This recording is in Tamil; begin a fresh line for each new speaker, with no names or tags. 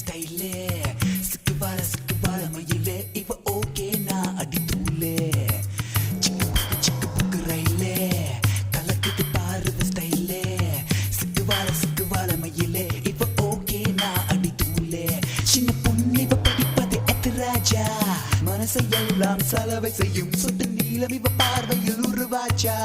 ஸ்டைலே சிக்கு பால மயிலே இப்ப ஓகே நான் அடி தூளே சிக்கு புக்கு ரயிலே கலக்குது பாருது ஸ்டைலே சிக்கு பால மயிலே இப்ப ஓகே நான் அடி தூளே சின்ன பொண்ணு இப்ப படிப்பது எத்து ராஜா மனசை எல்லாம் சலவை செய்யும் சொட்டு நீளம் இப்ப பார்வையில் உருவாச்சா